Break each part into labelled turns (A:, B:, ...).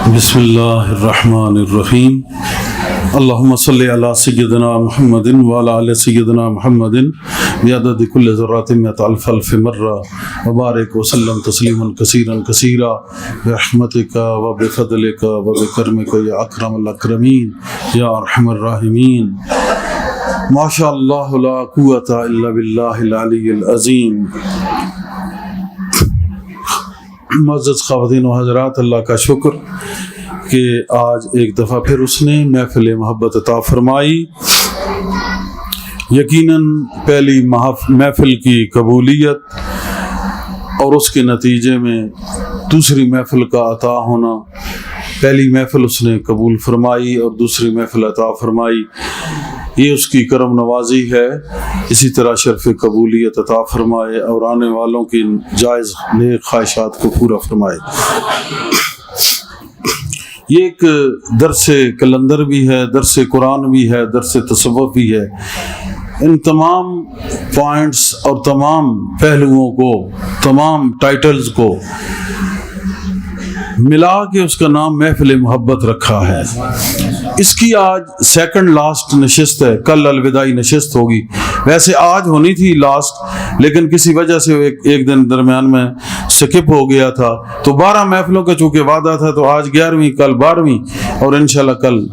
A: بسم اللہ الرحمن الرحیم اللہم صلی علی سیدنا محمد وعلی آل سیدنا محمد بعدد کل ذرات مئۃ الف الف مرہ وبارک وسلم تسلیما کثیرا کثیرا برحمتک وبفضلک وبکرمک یا اکرم الاکرمین یا ارحم الراحمین۔ ما شاء اللہ لا قوۃ الا باللہ العلی العظیم۔ معزز خواتین و حضرات، اللہ کا شکر کہ آج ایک دفعہ پھر اس نے محفل محبت عطا فرمائی۔ یقیناً پہلی محفل کی قبولیت اور اس کے نتیجے میں دوسری محفل کا عطا ہونا، پہلی محفل اس نے قبول فرمائی اور دوسری محفل عطا فرمائی، یہ اس کی کرم نوازی ہے۔ اسی طرح شرف قبولیت عطا فرمائے اور آنے والوں کی جائز نیک خواہشات کو پورا فرمائے۔ یہ ایک درس کلندر بھی ہے، درس قرآن بھی ہے، درس تصوف بھی ہے۔ ان تمام پوائنٹس اور تمام پہلوؤں کو، تمام ٹائٹلز کو ملا کے اس کا نام محفل محبت رکھا ہے۔ اس کی آج سیکنڈ لاسٹ نشست ہے، کل الوداعی نشست ہوگی۔ ویسے آج ہونی تھی لاسٹ، لیکن کسی وجہ سے ایک دن درمیان میں سکپ ہو گیا تھا، تو 12 محفلوں کا چونکہ وعدہ تھا، تو آج 11ویں، کل 12ویں، اور انشاءاللہ کل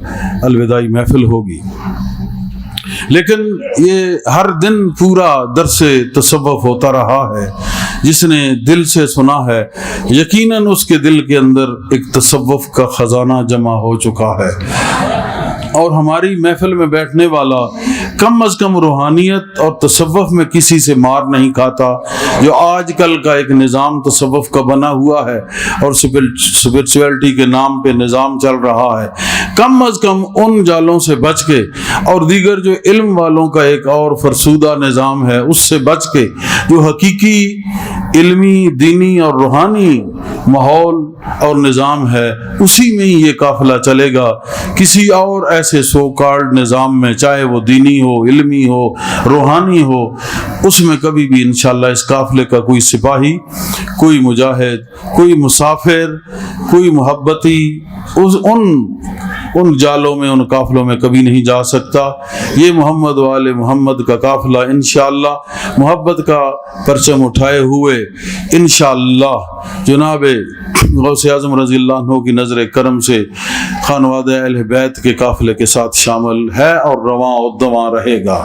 A: الوداعی محفل ہوگی۔ لیکن یہ ہر دن پورا درس تصوف ہوتا رہا ہے۔ جس نے دل سے سنا ہے، یقیناً اس کے دل کے اندر ایک تصوف کا خزانہ جمع ہو چکا ہے، اور ہماری محفل میں بیٹھنے والا کم از کم روحانیت اور تصوف میں کسی سے مار نہیں کھاتا، جو آج کل کا ایک نظام تصوف کا بنا ہوا ہے اور اسپرچویلٹی کے نام پہ نظام چل رہا ہے۔ کم از کم ان جالوں سے بچ کے، اور دیگر جو علم والوں کا ایک اور فرسودہ نظام ہے اس سے بچ کے، جو حقیقی علمی، دینی اور روحانی ماحول اور نظام ہے، اسی میں ہی یہ قافلہ چلے گا۔ کسی اور ایسے سو کارڈ نظام میں، چاہے وہ دینی ہو، علمی ہو، روحانی ہو، اس میں کبھی بھی انشاءاللہ اس قافلے کا کوئی سپاہی، کوئی مجاہد، کوئی مسافر، کوئی محبتی ان جالوں میں، ان قافلوں میں کبھی نہیں جا سکتا۔ یہ محمد وآل محمد کا قافلہ انشاءاللہ محبت کا پرچم اٹھائے ہوئے انشاءاللہ جناب غوث اعظم رضی اللہ عنہ کی نظر کرم سے خانوادہ اہل بیت کے قافلے کے ساتھ شامل ہے اور رواں و دواں رہے گا۔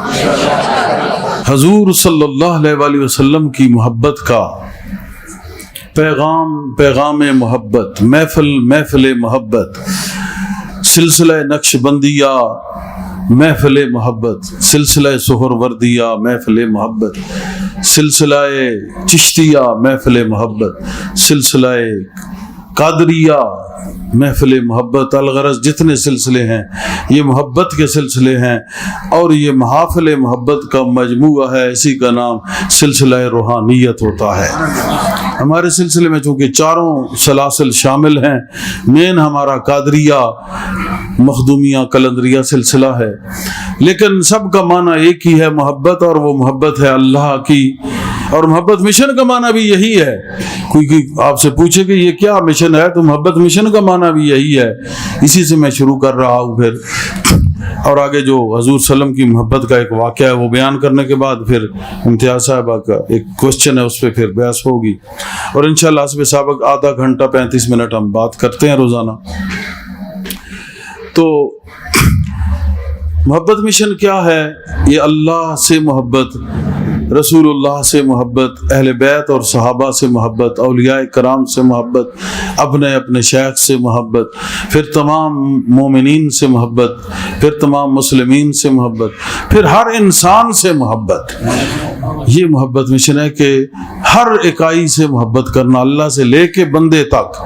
A: حضور صلی اللہ علیہ وآلہ وسلم کی محبت کا پیغام محبت، محفل محبت، سلسلہ نقش بندیہ محفل محبت، سلسلہ سہروردیہ محفل محبت، سلسلہ چشتیہ محفل محبت، سلسلہ قادریہ محفل محبت، الغرض جتنے سلسلے ہیں یہ محبت کے سلسلے ہیں، اور یہ محافل محبت کا مجموعہ ہے۔ اسی کا نام سلسلہ روحانیت ہوتا ہے۔ ہمارے سلسلے میں چونکہ چاروں سلاسل شامل ہیں، مین ہمارا قادریہ، مخدومیہ، قلندریہ سلسلہ ہے، لیکن سب کا معنی ایک ہی ہے، محبت، اور وہ محبت ہے اللہ کی۔ اور محبت مشن کا معنی بھی یہی ہے۔ کوئی آپ سے پوچھے کہ یہ کیا مشن ہے، تو محبت مشن کا معنی بھی یہی ہے۔ اسی سے میں شروع کر رہا ہوں پھر، اور آگے جو حضور صلی اللہ علیہ وسلم کی محبت کا ایک واقعہ ہے وہ بیان کرنے کے بعد پھر امتیاز صاحبہ کا ایک کوشچن ہے، اس پہ پھر بحث ہوگی، اور انشاءاللہ حسب سابق آدھا گھنٹہ 35 منٹ ہم بات کرتے ہیں روزانہ۔ تو محبت مشن کیا ہے؟ یہ اللہ سے محبت، رسول اللہ سے محبت، اہل بیت اور صحابہ سے محبت، اولیاء کرام سے محبت، اپنے شیخ سے محبت، پھر تمام مومنین سے محبت، پھر تمام مسلمین سے محبت، پھر ہر انسان سے محبت۔ یہ محبت مشن ہے کہ ہر اکائی سے محبت کرنا، اللہ سے لے کے بندے تک،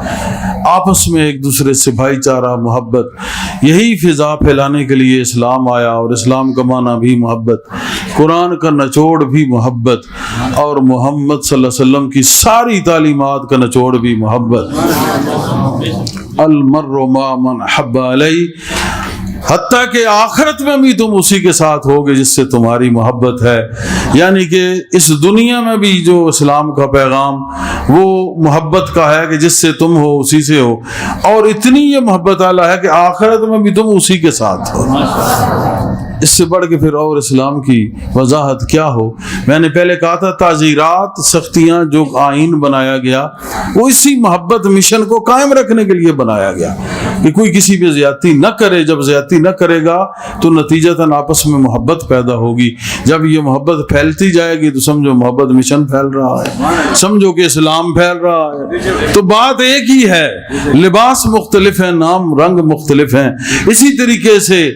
A: آپس میں ایک دوسرے سے بھائی چارہ، محبت۔ یہی فضا پھیلانے کے لیے اسلام آیا، اور اسلام کا معنی بھی محبت، قرآن کا نچوڑ بھی محبت، اور محمد صلی اللہ علیہ وسلم کی ساری تعلیمات کا نچوڑ بھی محبت۔ المرء مع من حب علیہ حتیٰ کہ آخرت میں بھی تم اسی کے ساتھ ہوگے جس سے تمہاری محبت ہے. یعنی کہ اس دنیا میں بھی جو اسلام کا پیغام وہ محبت کا ہے کہ جس سے تم ہو اسی سے ہو, اور اتنی یہ محبت اعلیٰ ہے کہ آخرت میں بھی تم اسی کے ساتھ ہو. اس سے بڑھ کے پھر اور اسلام کی وضاحت کیا ہو. میں نے پہلے کہا تھا تعزیرات, سختیاں, جو آئین بنایا گیا وہ اسی محبت مشن کو قائم رکھنے کے لیے بنایا گیا کہ کوئی کسی پہ زیادتی نہ کرے. جب زیادتی نہ کرے گا تو نتیجتاً آپس میں محبت پیدا ہوگی. جب یہ محبت پھیلتی جائے گی تو سمجھو محبت مشن پھیل رہا ہے, سمجھو کہ اسلام پھیل رہا ہے. تو بات ایک ہی ہے, لباس مختلف ہیں, نام رنگ مختلف ہیں. اسی طریقے سے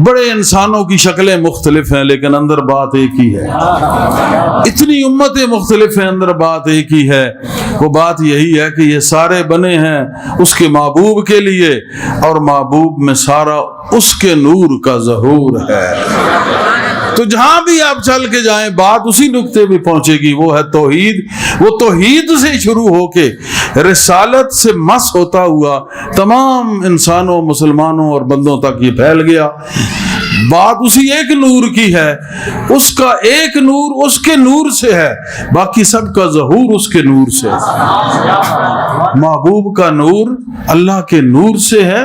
A: بڑے انسانوں کی شکلیں مختلف ہیں لیکن اندر بات ایک ہی ہے. اتنی امتیں مختلف ہیں, اندر بات ایک ہی ہے. وہ بات یہی ہے کہ یہ سارے بنے ہیں اس کے محبوب کے لیے, اور محبوب میں سارا اس کے نور کا ظہور ہے. تو جہاں بھی آپ چل کے جائیں بات اسی نقطے پہ پہنچے گی, وہ ہے توحید. وہ توحید سے شروع ہو کے رسالت سے مس ہوتا ہوا تمام انسانوں, مسلمانوں اور بندوں تک یہ پھیل گیا. بات اسی ایک نور کی ہے, اس کا ایک نور اس کے نور سے ہے, باقی سب کا ظہور اس کے نور سے ہے. محبوب کا نور اللہ کے نور سے ہے,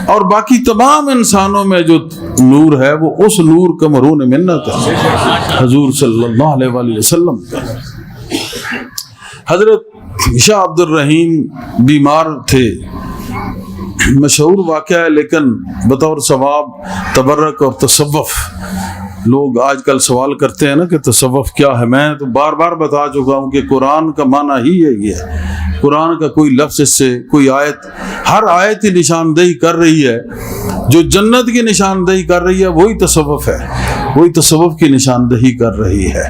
A: اور باقی تمام انسانوں میں جو نور ہے وہ اس نور کا مرہون منت ہے حضور صلی اللہ علیہ وآلہ وسلم کا. حضرت شاہ عبد الرحیم بیمار تھے, مشہور واقعہ ہے, لیکن بطور ثواب تبرک اور تصوف لوگ آج کل سوال کرتے ہیں نا کہ تصوف کیا ہے. میں تو بار بار بتا چکا ہوں کہ قرآن کا معنی ہی یہی ہے. قرآن کا کوئی لفظ اس سے, کوئی آیت, ہر آیت ہی نشاندہی کر رہی ہے. جو جنت کی نشاندہی کر رہی ہے وہی تصوف ہے, وہی تصوف کی نشاندہی کر رہی ہے.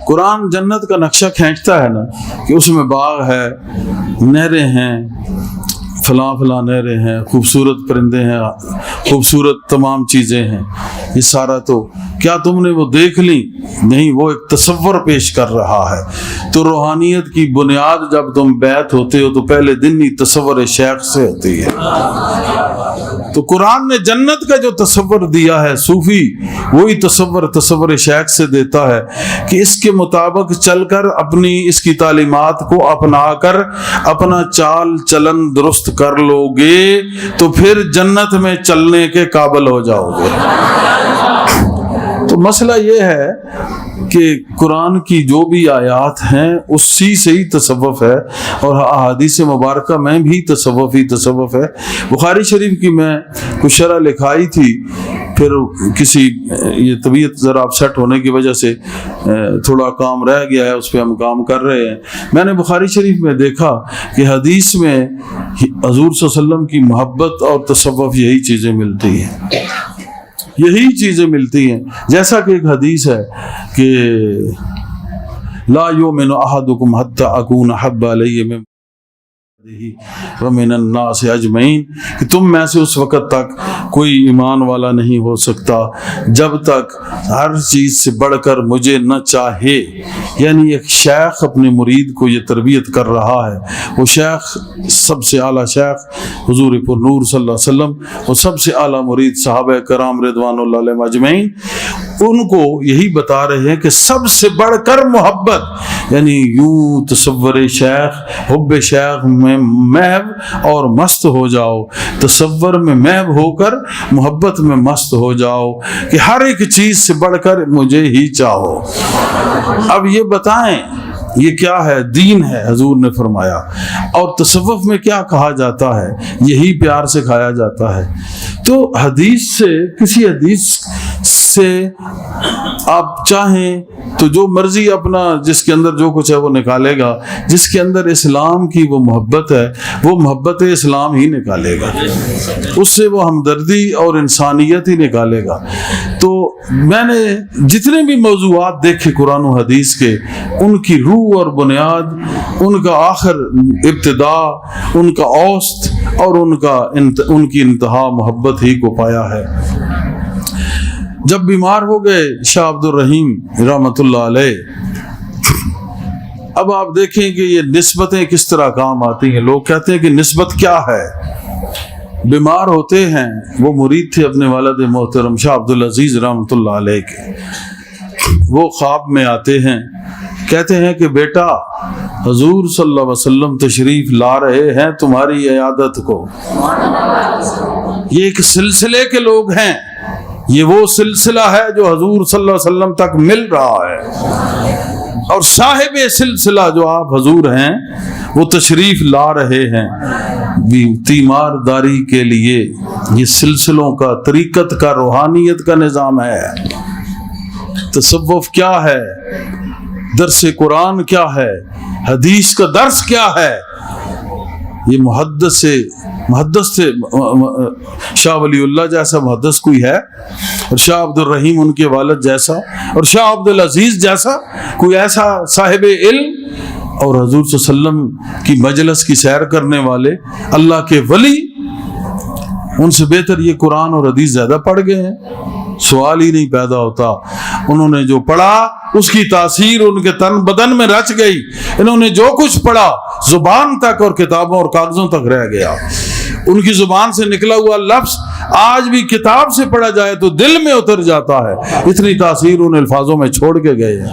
A: قرآن جنت کا نقشہ کھینچتا ہے نا کہ اس میں باغ ہے, نہریں ہیں, فلاں فلاں نہریں ہیں, خوبصورت پرندے ہیں, خوبصورت تمام چیزیں ہیں. یہ سارا تو کیا تم نے وہ دیکھ لی؟ نہیں, وہ ایک تصور پیش کر رہا ہے. تو روحانیت کی بنیاد جب تم بیعت ہوتے ہو تو پہلے دن ہی تصور شیخ سے ہوتی ہے. تو قرآن نے جنت کا جو تصور دیا ہے, صوفی وہی تصور شیخ سے دیتا ہے کہ اس کے مطابق چل کر, اپنی اس کی تعلیمات کو اپنا کر اپنا چال چلن درست کر لو گے تو پھر جنت میں چلنے کے قابل ہو جاؤ گے. تو مسئلہ یہ ہے کہ قرآن کی جو بھی آیات ہیں اسی سے ہی تصوف ہے, اور احادیث مبارکہ میں بھی تصوف ہی تصوف ہے. بخاری شریف کی میں کچھ شرح لکھائی تھی, پھر کسی یہ طبیعت ذرا اپسیٹ ہونے کی وجہ سے تھوڑا کام رہ گیا ہے, اس پہ ہم کام کر رہے ہیں. میں نے بخاری شریف میں دیکھا کہ حدیث میں حضور صلی اللہ علیہ وسلم کی محبت اور تصوف یہی چیزیں ملتی ہیں, یہی چیزیں ملتی ہیں. جیسا کہ ایک حدیث ہے کہ لا یؤمن احدکم حتی اکون احب الی من ومن الناس اجمعین, کہ تم میں سے اس وقت تک کوئی ایمان والا نہیں ہو سکتا جب تک ہر چیز سے بڑھ کر مجھے نہ چاہے. یعنی ایک شیخ اپنے مرید کو یہ تربیت کر رہا ہے, وہ شیخ سب سے اعلیٰ شیخ حضور پر نور صلی اللہ علیہ وسلم, وہ سب سے اعلیٰ مرید صحابہ کرام رضوان اللہ علیہم اجمعین, ان کو یہی بتا رہے ہیں کہ سب سے بڑھ کر محبت, یعنی یوں تصور شیخ, حب شیخ میں محو اور مست ہو جاؤ, تصور میں محو ہو کر محبت میں مست ہو جاؤ کہ ہر ایک چیز سے بڑھ کر مجھے ہی چاہو. اب یہ بتائیں یہ کیا ہے؟ دین ہے, حضور نے فرمایا. اور تصوف میں کیا کہا جاتا ہے؟ یہی پیار سے کھایا جاتا ہے. تو حدیث سے, کسی حدیث سے آپ چاہیں تو جو مرضی اپنا, جس کے اندر جو کچھ ہے وہ نکالے گا. جس کے اندر اسلام کی وہ محبت ہے وہ محبت اسلام ہی نکالے گا, اس سے وہ ہمدردی اور انسانیت ہی نکالے گا. تو میں نے جتنے بھی موضوعات دیکھے قرآن و حدیث کے, ان کی روح اور بنیاد, ان کا آخر ابتدا, ان کا اوسط اور ان کی انتہا محبت ہی کو پایا ہے. جب بیمار ہو گئے شاہ عبد الرحیم رحمۃ اللہ علیہ, اب آپ دیکھیں کہ یہ نسبتیں کس طرح کام آتی ہیں. لوگ کہتے ہیں کہ نسبت کیا ہے, بیمار ہوتے ہیں. وہ مرید تھے اپنے والد محترم شاہ عبدالعزیز رحمۃ اللہ علیہ کے. وہ خواب میں آتے ہیں, کہتے ہیں کہ بیٹا حضور صلی اللہ علیہ وسلم تشریف لا رہے ہیں تمہاری عیادت کو. یہ ایک سلسلے کے لوگ ہیں, یہ وہ سلسلہ ہے جو حضور صلی اللہ علیہ وسلم تک مل رہا ہے, اور صاحب سلسلہ جو آپ حضور ہیں وہ تشریف لا رہے ہیں تیمار داری کے لیے. یہ سلسلوں کا, طریقت کا, روحانیت کا نظام ہے. تصوف کیا ہے, درس قرآن کیا ہے, حدیث کا درس کیا ہے. یہ محدث سے شاہ ولی اللہ جیسا محدث کوئی ہے, اور شاہ عبد الرحیم ان کے والد جیسا, اور شاہ عبدالعزیز جیسا کوئی ایسا صاحب علم, اور حضور صلی اللہ علیہ وسلم کی مجلس کی سیر کرنے والے اللہ کے ولی, ان سے بہتر یہ قرآن اور حدیث زیادہ پڑھ گئے ہیں. سوال ہی نہیں پیدا ہوتا. انہوں نے جو پڑھا اس کی تاثیر ان کے تن بدن میں رچ گئی. انہوں نے جو کچھ پڑھا زبان تک اور کتابوں اور کاغذوں تک رہ گیا. ان کی زبان سے نکلا ہوا لفظ آج بھی کتاب سے پڑھا جائے تو دل میں اتر جاتا ہے. اتنی تاثیر ان الفاظوں میں چھوڑ کے گئے ہیں.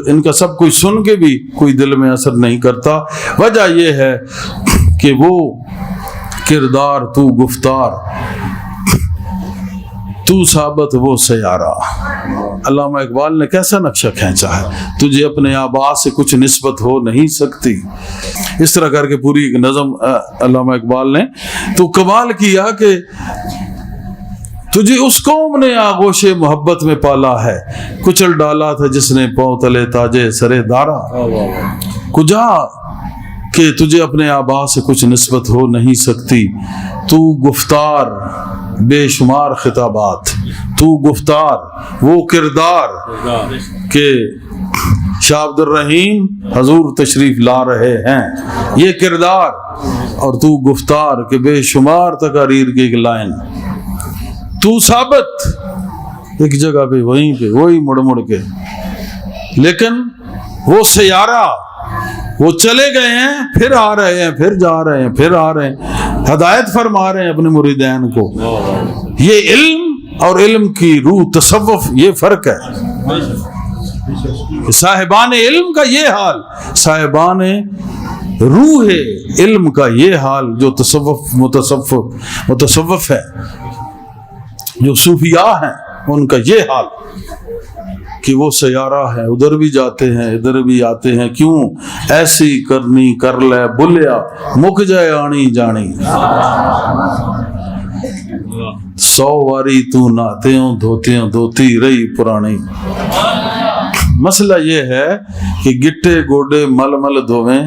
A: ان کا سب کچھ سن کے بھی کوئی دل میں اثر نہیں کرتا. وجہ یہ ہے کہ وہ کردار تو گفتار, تو ثابت وہ سیارہ. علامہ اقبال نے کیسا نقشہ کھینچا ہے, تجھے اپنے آبا سے کچھ نسبت ہو نہیں سکتی. اس طرح کر کے پوری ایک نظم علامہ اقبال نے تو کمال کیا کہ تجھے اس قوم نے آغوش محبت میں پالا ہے, کچل ڈالا تھا جس نے پاؤں تلے تاجے سرے دارا. کجا کہ تجھے اپنے آبا سے کچھ نسبت ہو نہیں سکتی. تو گفتار بے شمار خطابات, تو گفتار وہ کردار کہ شاہ عبد الرحیم حضور تشریف لا رہے ہیں, یہ کردار, اور تو گفتار کہ بے شمار تقاریر کی ایک لائن. تو ثابت ایک جگہ پہ وہیں پہ وہی مڑ مڑ کے, لیکن وہ سیارہ وہ چلے گئے ہیں, پھر آ رہے ہیں, پھر جا رہے ہیں, پھر آ رہے ہیں, ہدایت فرما رہے ہیں اپنے مریدین کو. یہ علم اور علم کی روح تصوف, یہ فرق ہے. صاحبان علم کا یہ حال, صاحبان روح علم کا یہ حال, جو متصوف ہے, جو صوفیاء ہیں, ان کا یہ حال کہ وہ سیارہ ہے, ادھر بھی جاتے ہیں ادھر بھی آتے ہیں. کیوں ایسی کرنی کر لے بلیا, مک جائے آنی جانی. 100 واری تو نہاتیوں دھوتیوں دھوتی رہی پرانی. مسئلہ یہ ہے کہ گٹے گوڈے مل مل دھویں,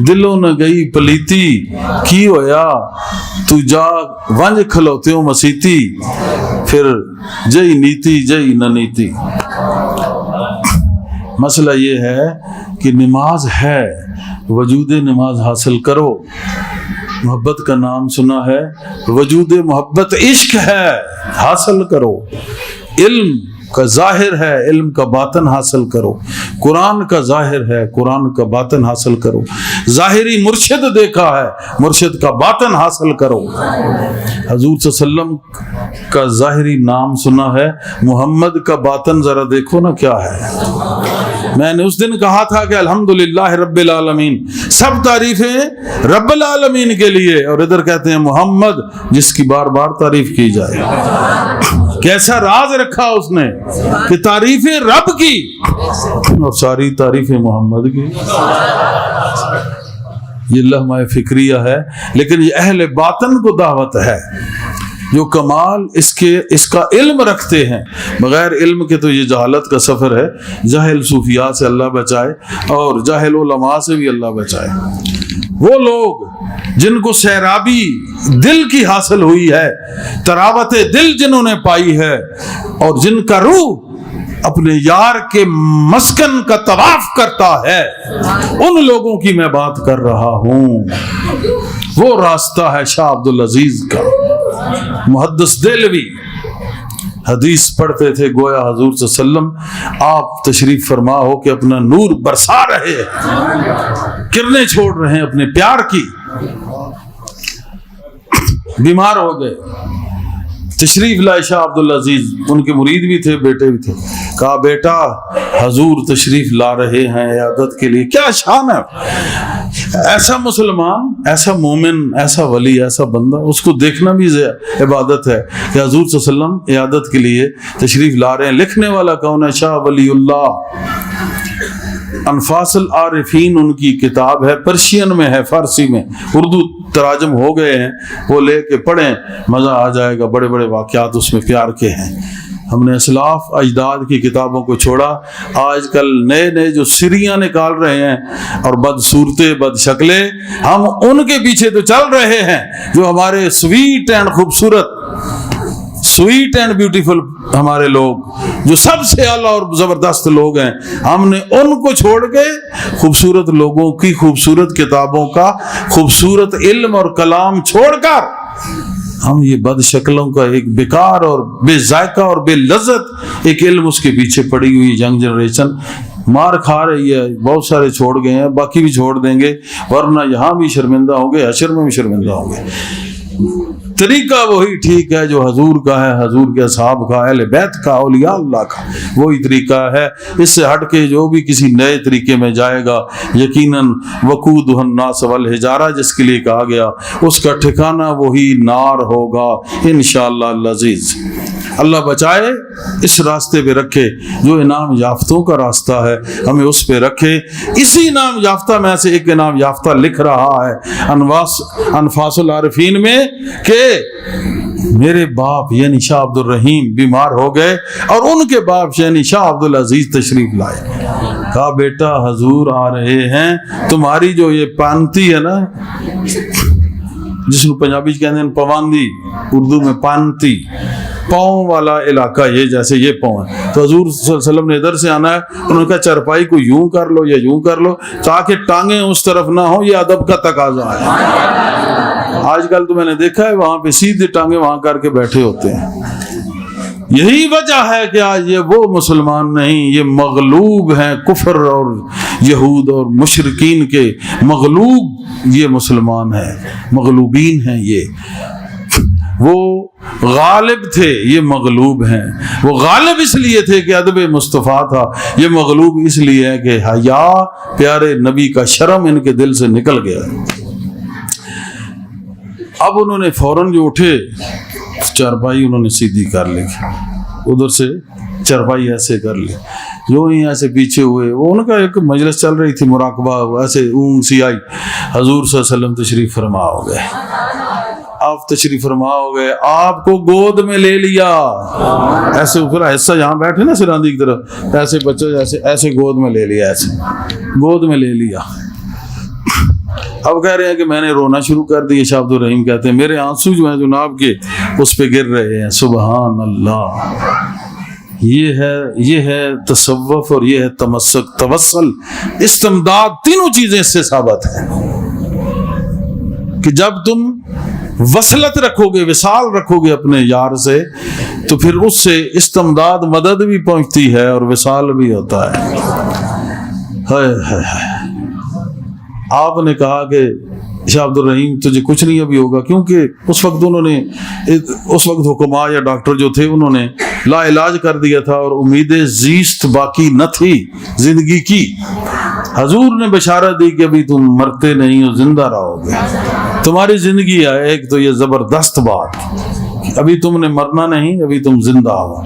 A: دلوں نہ گئی پلیتی, کی ہویا تو جا ونج کھلوتیوں مسیتی, پھر جئی نیتی جئی نہ نیتی. مسئلہ یہ ہے کہ نماز ہے, وجود نماز حاصل کرو. محبت کا نام سنا ہے, وجود محبت عشق ہے, حاصل کرو. علم کا ظاہر ہے, علم کا باطن حاصل کرو. قرآن کا ظاہر ہے, قرآن کا باطن حاصل کرو. ظاہری مرشد دیکھا ہے, مرشد کا باطن حاصل کرو. حضور صلی اللہ علیہ وسلم کا ظاہری نام سنا ہے, محمد کا باطن ذرا دیکھو نا کیا ہے. میں نے اس دن کہا تھا کہ الحمدللہ رب العالمین, سب تعریفیں رب العالمین کے لیے, اور ادھر کہتے ہیں محمد جس کی بار بار تعریف کی جائے. کیسا راز رکھا اس نے کہ تعریفیں رب کی اور ساری تعریفیں محمد کی. یہ لمحہ فکریہ ہے, لیکن یہ اہل باطن کو دعوت ہے جو کمال اس کا علم رکھتے ہیں. بغیر علم کے تو یہ جہالت کا سفر ہے. جاہل صوفیاء سے اللہ بچائے, اور جاہل علماء سے بھی اللہ بچائے. وہ لوگ جن کو سیرابی دل کی حاصل ہوئی ہے, تراوت دل جنہوں نے پائی ہے, اور جن کا روح اپنے یار کے مسکن کا طواف کرتا ہے, ان لوگوں کی میں بات کر رہا ہوں. وہ راستہ ہے شاہ عبدالعزیز کا. محدث دہلوی حدیث پڑھتے تھے, گویا حضور صلی اللہ علیہ وسلم آپ تشریف فرما ہو کہ اپنا نور برسا رہے ہیں, کرنیں چھوڑ رہے ہیں اپنے پیار کی. بیمار ہو گئے، تشریف لائے شاہ عبدالعزیز، ان کے مرید بھی تھے، بیٹے بھی تھے، کہا بیٹا حضور تشریف لا رہے ہیں عیادت کے لیے۔ کیا شان ہے، ایسا مسلمان، ایسا مومن، ایسا ولی، ایسا بندہ، اس کو دیکھنا بھی عبادت ہے کہ حضور صلی اللہ علیہ وسلم عیادت کے لیے تشریف لا رہے ہیں۔ لکھنے والا کون ہے؟ شاہ ولی اللہ۔ انفاس العارفین ان کی کتاب ہے، پرشین میں ہے، فارسی میں، اردو تراجم ہو گئے ہیں، وہ لے کے پڑھیں، مزہ آ جائے گا، بڑے بڑے واقعات اس میں پیار کے ہیں۔ ہم نے اسلاف اجداد کی کتابوں کو چھوڑا، آج کل نئے نئے جو سریاں نکال رہے ہیں اور بد صورتیں، بد شکلیں، ہم ان کے پیچھے تو چل رہے ہیں جو ہمارے سویٹ اینڈ خوبصورت، سویٹ اینڈ بیوٹیفل ہمارے لوگ جو سب سے اعلیٰ اور زبردست لوگ ہیں، ہم نے ان کو چھوڑ کے خوبصورت لوگوں کی خوبصورت کتابوں کا خوبصورت علم اور کلام چھوڑ کر ہم یہ بد شکلوں کا ایک بیکار اور بے ذائقہ اور بے لذت ایک علم اس کے پیچھے پڑی ہوئی ینگ جنریشن مار کھا رہی ہے۔ بہت سارے چھوڑ گئے ہیں، باقی بھی چھوڑ دیں گے، ورنہ یہاں بھی شرمندہ ہوں گے، حشر میں بھی شرمندہ ہوں گے۔ طریقہ وہی ٹھیک ہے جو حضور کا ہے، حضور کے اصحاب کا، اہل بیت کا، اولیاء اللہ کا، وہی طریقہ ہے۔ اس سے ہٹ کے جو بھی کسی نئے طریقے میں جائے گا، یقیناً وقودہ الناس والحجارہ جس کے لیے کہا گیا، اس کا ٹھکانہ وہی نار ہوگا انشاءاللہ العزیز۔ اللہ بچائے، اس راستے پہ رکھے جو انعام یافتوں کا راستہ ہے، ہمیں اس پہ رکھے۔ اسی انعام یافتہ میں سے ایک انعام یافتہ لکھ رہا ہے انفاس العارفین میں کہ میرے باپ یعنی شاہ عبد الرحیم بیمار ہو گئے اور ان کے باپ یعنی شاہ عبدالعزیز تشریف لائے۔ کہا بیٹا حضور آ رہے ہیں، تمہاری جو یہ پانتی ہے نا، جس کو پنجابی کہتے ہیں پواندی، اردو میں پانتی، پاؤں والا علاقہ، یہ جیسے یہ پاؤں ہے، تو حضور صلی اللہ علیہ وسلم نے ادھر سے آنا ہے، انہوں نے کہا چرپائی کو یوں کر لو یا یوں کر لو تاکہ ٹانگیں اس طرف نہ ہوں، یہ ادب کا تقاضا ہے۔ آج کل تو میں نے دیکھا ہے وہاں پہ سیدھے ٹانگیں وہاں کر کے بیٹھے ہوتے ہیں۔ یہی وجہ ہے کہ آج یہ وہ مسلمان نہیں، یہ مغلوب ہیں، کفر اور یہود اور مشرکین کے مغلوب یہ مسلمان ہیں، مغلوبین ہیں یہ۔ وہ غالب تھے، یہ مغلوب ہیں۔ وہ غالب اس لیے تھے کہ ادب مصطفیٰ تھا، یہ مغلوب اس لیے ہے کہ حیا پیارے نبی کا شرم ان کے دل سے نکل گیا۔ اب انہوں نے فوراً جو اٹھے، چارپائی انہوں نے سیدھی کر لی، ادھر سے چارپائی ایسے کر لی، جو ہی ایسے پیچھے ہوئے، وہ ان کا ایک مجلس چل رہی تھی مراقبہ، ایسے اونگ سی آئی، حضور صلی اللہ علیہ وسلم تشریف فرما ہو گئے۔ آپ تشریف فرما ہو گئے، آپ کو گود میں لے لیا، ایسے اوپر ایسا جہاں بیٹھے نا سراندی کی طرف، ایسے بچے جیسے ایسے گود میں لے لیا، ایسے گود میں لے لیا۔ اب کہہ رہے ہیں کہ میں نے رونا شروع کر دیا۔ شاہ عبد الرحیم کہتے ہیں میرے آنسو جو ہیں جناب کے اس پہ گر رہے ہیں۔ سبحان اللہ، یہ ہے تصوف اور یہ ہے تمسک، توسل، استمداد، تینوں چیزیں اس سے ثابت ہیں کہ جب تم وصلت رکھو گے، وصال رکھو گے اپنے یار سے، تو پھر اس سے استمداد، مدد بھی پہنچتی ہے اور وصال بھی ہوتا ہے۔ آپ نے کہا کہ شاہ عبد الرحیم تجھے کچھ نہیں ابھی ہوگا، کیونکہ اس وقت حکما یا ڈاکٹر جو تھے انہوں نے لا علاج کر دیا تھا اور امید زیست باقی نہ تھی زندگی کی۔ حضور نے بشارت دی کہ ابھی تم مرتے نہیں ہو، زندہ رہو گے، تمہاری زندگی ہے۔ ایک تو یہ زبردست بات، ابھی تم نے مرنا نہیں، ابھی تم زندہ ہو۔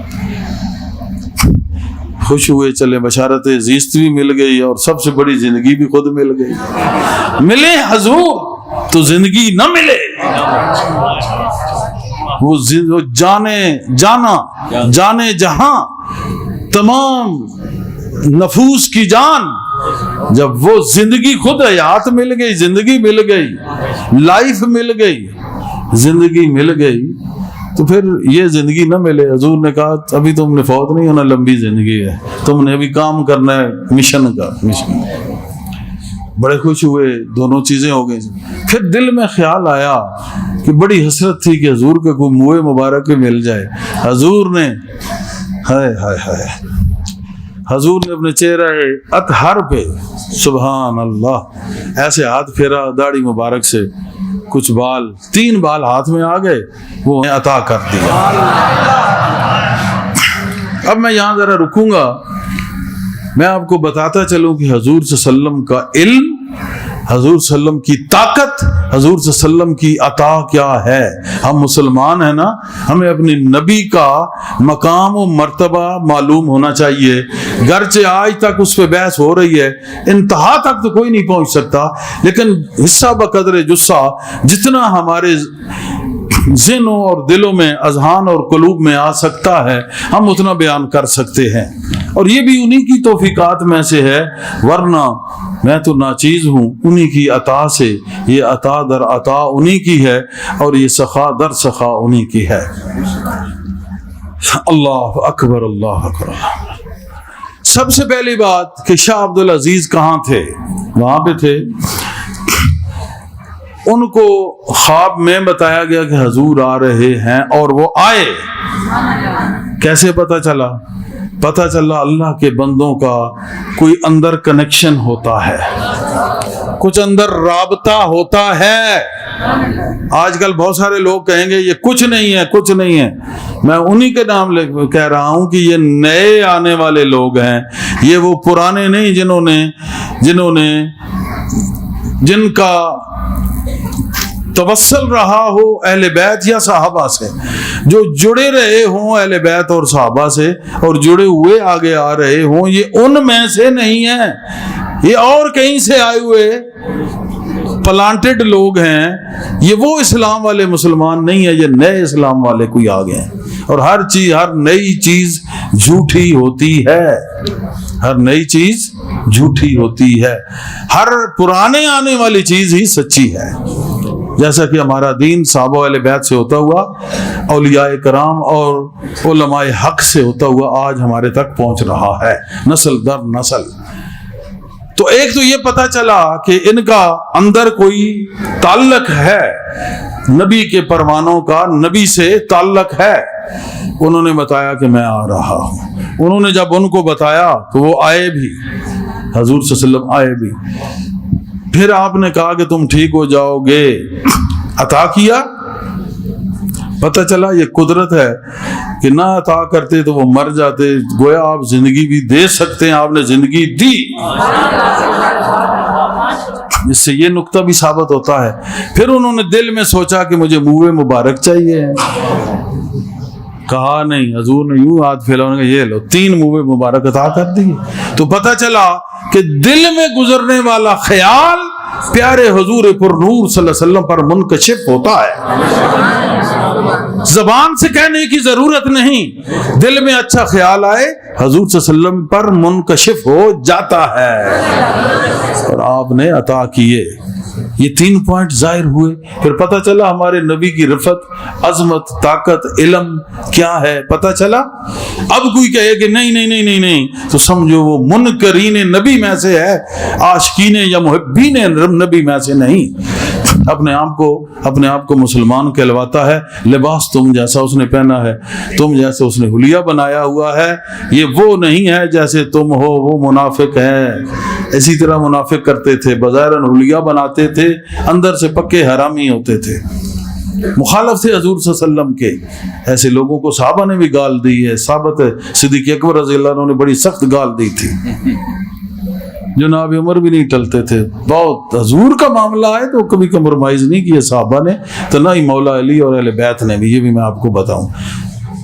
A: خوش ہوئے، چلے، بشارت زیست بھی مل گئی اور سب سے بڑی زندگی بھی خود مل گئی۔ ملے حضور تو زندگی نہ ملے، وہ جانے جہاں تمام نفوس کی جان، جب وہ زندگی خود حیات مل گئی، زندگی مل گئی، لائف مل گئی، زندگی مل گئی، تو پھر یہ زندگی نہ ملے۔ حضور نے کہا ابھی تم نے فوت نہیں ہونا، لمبی زندگی ہے، تم نے ابھی کام کرنا ہے مشن کا۔ بڑے خوش ہوئے، دونوں چیزیں ہو گئی۔ پھر دل میں خیال آیا کہ بڑی حسرت تھی کہ حضور کے کوئی منہ مبارک مل جائے۔ حضور نے حضور نے اپنے چہرہ اطہر پہ سبحان اللہ ایسے ہاتھ پھیرا داڑھی مبارک سے، کچھ بال 3 بال ہاتھ میں آ گئے، وہ عطا کر دیا۔ اب میں یہاں ذرا رکوں گا، میں آپ کو بتاتا چلوں کہ حضور صلی اللہ علیہ وسلم کا علم، حضور صلی اللہ علیہ وسلم کی طاقت، حضور صلی اللہ علیہ وسلم کی عطا کیا ہے۔ ہم مسلمان ہیں نا، ہمیں اپنی نبی کا مقام و مرتبہ معلوم ہونا چاہیے۔ گرچہ آج تک اس پہ بحث ہو رہی ہے، انتہا تک تو کوئی نہیں پہنچ سکتا، لیکن حصہ بقدر جسہ جتنا ہمارے ذہنوں اور دلوں میں، اذہان اور قلوب میں آ سکتا ہے، ہم اتنا بیان کر سکتے ہیں۔ اور یہ بھی انہی کی توفیقات میں سے ہے، ورنہ میں تو ناچیز ہوں انہی کی عطا سے۔ یہ عطا در عطا انہی کی ہے، اور یہ سخا در سخا انہی کی ہے۔ اللہ اکبر، اللہ اکبر۔ سب سے پہلی بات کہ شاہ عبدالعزیز کہاں تھے؟ وہاں پہ تھے۔ ان کو خواب میں بتایا گیا کہ حضور آ رہے ہیں، اور وہ آئے۔ کیسے پتہ چلا؟ پتہ چلا اللہ کے بندوں کا کوئی اندر کنیکشن ہوتا ہے، کچھ اندر رابطہ ہوتا ہے۔ آج کل بہت سارے لوگ کہیں گے یہ کچھ نہیں ہے، کچھ نہیں ہے۔ میں انہی کے نام کہہ رہا ہوں کہ یہ نئے آنے والے لوگ ہیں، یہ وہ پرانے نہیں جن کا توسل رہا ہو اہل بیت یا صحابہ سے، جو جڑے رہے ہوں اہل بیت اور صحابہ سے، اور جڑے ہوئے آگے آ رہے ہوں، یہ ان میں سے نہیں ہیں، یہ اور کہیں سے آئے ہوئے پلانٹڈ لوگ ہیں۔ یہ وہ اسلام والے مسلمان نہیں ہیں، یہ نئے اسلام والے کوئی آگے ہیں۔ اور ہر نئی چیز جھوٹی ہوتی ہے، ہر نئی چیز جھوٹی ہوتی ہے، ہر پرانے آنے والی چیز ہی سچی ہے۔ جیسا کہ ہمارا دین صحابہ اہل بیت سے ہوتا ہوا، اولیاء کرام اور علماء حق سے ہوتا ہوا آج ہمارے تک پہنچ رہا ہے، نسل در نسل۔ تو ایک تو یہ پتہ چلا کہ ان کا اندر کوئی تعلق ہے، نبی کے پروانوں کا نبی سے تعلق ہے۔ انہوں نے بتایا کہ میں آ رہا ہوں۔ انہوں نے جب ان کو بتایا تو وہ آئے بھی، حضور صلی اللہ علیہ وسلم آئے بھی۔ پھر آپ نے کہا کہ تم ٹھیک ہو جاؤ گے، عطا کیا۔ پتہ چلا یہ قدرت ہے کہ نہ عطا کرتے تو وہ مر جاتے، گویا آپ زندگی بھی دے سکتے ہیں، آپ نے زندگی دی۔ اس سے یہ نقطہ بھی ثابت ہوتا ہے۔ پھر انہوں نے دل میں سوچا کہ مجھے منہ مبارک چاہیے، کہا نہیں، حضور نے یوں ہاتھ پھیلانے کا، یہ لو 3 منہ مبارک عطا کر دیے۔ تو پتہ چلا کہ دل میں گزرنے والا خیال پیارے حضور پر نور صلی اللہ علیہ وسلم پر منکشف ہوتا ہے۔ زبان سے کہنے کی ضرورت نہیں، دل میں اچھا خیال آئے حضور صلی اللہ علیہ وسلم پر منکشف ہو جاتا ہے، اور آپ نے عطا کیے۔ یہ 3 پوائنٹ ظاہر ہوئے۔ پھر پتہ چلا ہمارے نبی کی رفت، عظمت، طاقت، علم کیا ہے پتہ چلا۔ اب کوئی کہے کہ نہیں نہیں نہیں نہیں نہیں، تو سمجھو وہ منکرین نبی میں سے ہے، عاشقین یا محبین نبی میں سے نہیں۔ اپنے آپ کو مسلمان کہلواتا ہے، لباس تم جیسا اس نے پہنا ہے، تم جیسے اس نے حلیہ بنایا ہوا ہے، یہ وہ نہیں ہے جیسے تم ہو، وہ منافق ہے۔ اسی طرح منافق کرتے تھے، بظاہراً حلیہ بناتے تھے، اندر سے پکے حرامی ہوتے تھے، مخالف تھے حضور صلی اللہ علیہ وسلم کے۔ ایسے لوگوں کو صحابہ نے بھی گال دی ہے، ثابت ہے صدیق اکبر رضی اللہ عنہ نے بڑی سخت گال دی تھی، جناب عمر بھی نہیں ٹلتے تھے۔ بہت حضور کا معاملہ ہے تو کبھی کمپرومائز نہیں کیا صحابہ نے، تو نہ ہی مولا علی اور اہل بیت نے بھی، یہ بھی میں آپ کو بتاؤں،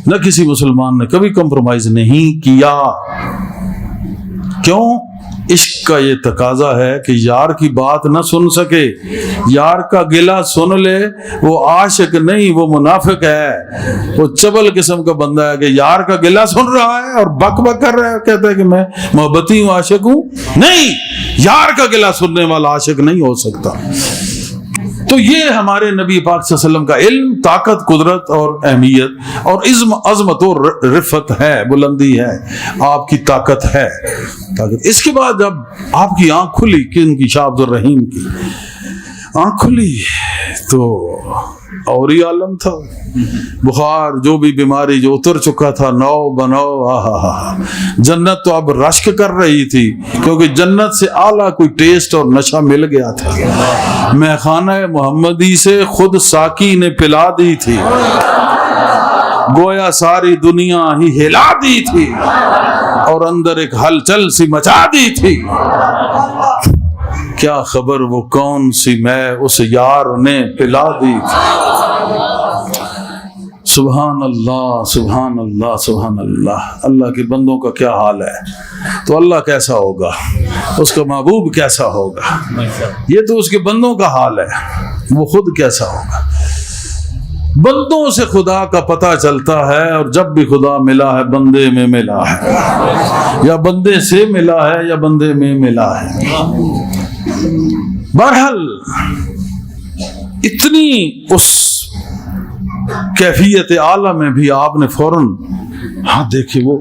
A: نہ کسی مسلمان نے کبھی کمپرومائز نہیں کیا۔ کیوں؟ عشق کا یہ تقاضا ہے کہ یار کی بات نہ سن سکے، یار کا گلہ سن لے، وہ عاشق نہیں، وہ منافق ہے، وہ چبل قسم کا بندہ ہے کہ یار کا گلہ سن رہا ہے اور بک بک کر رہا ہے، کہتا ہے کہ میں محبتی ہوں، عاشق ہوں۔ نہیں، یار کا گلہ سننے والا عاشق نہیں ہو سکتا۔ تو یہ ہمارے نبی پاک صلی اللہ علیہ وسلم کا علم، طاقت، قدرت اور اہمیت اور عظمت اور رفت ہے، بلندی ہے، آپ کی طاقت ہے۔ اس کے بعد جب آپ کی آنکھ کھلی، کن کی؟ شاہ عبد الرحیم کی۔ آنکھ کھلی تو اور ہی عالم تھا، بخار جو بھی بیماری جو اتر چکا تھا نو بنو، جنت تو اب رشک کر رہی تھی کیونکہ جنت سے اعلیٰ کوئی ٹیسٹ اور نشہ مل گیا تھا، میخانہ محمدی سے خود ساقی نے پلا دی تھی، گویا ساری دنیا ہی ہلا دی تھی اور اندر ایک ہلچل سی مچا دی تھی، کیا خبر وہ کون سی میں اس یار نے پلا دی تھی۔ سبحان اللہ سبحان اللہ سبحان اللہ، اللہ کے بندوں کا کیا حال ہے، تو اللہ کیسا ہوگا، اس کا محبوب کیسا ہوگا، یہ تو اس کے بندوں کا حال ہے، وہ خود کیسا ہوگا۔ بندوں سے خدا کا پتہ چلتا ہے، اور جب بھی خدا ملا ہے بندے میں ملا ہے، یا بندے سے ملا ہے یا بندے میں ملا ہے۔ بہرحال اتنی اس کیفیت اعلیٰ میں بھی آپ نے فوراً ہاں دیکھے وہ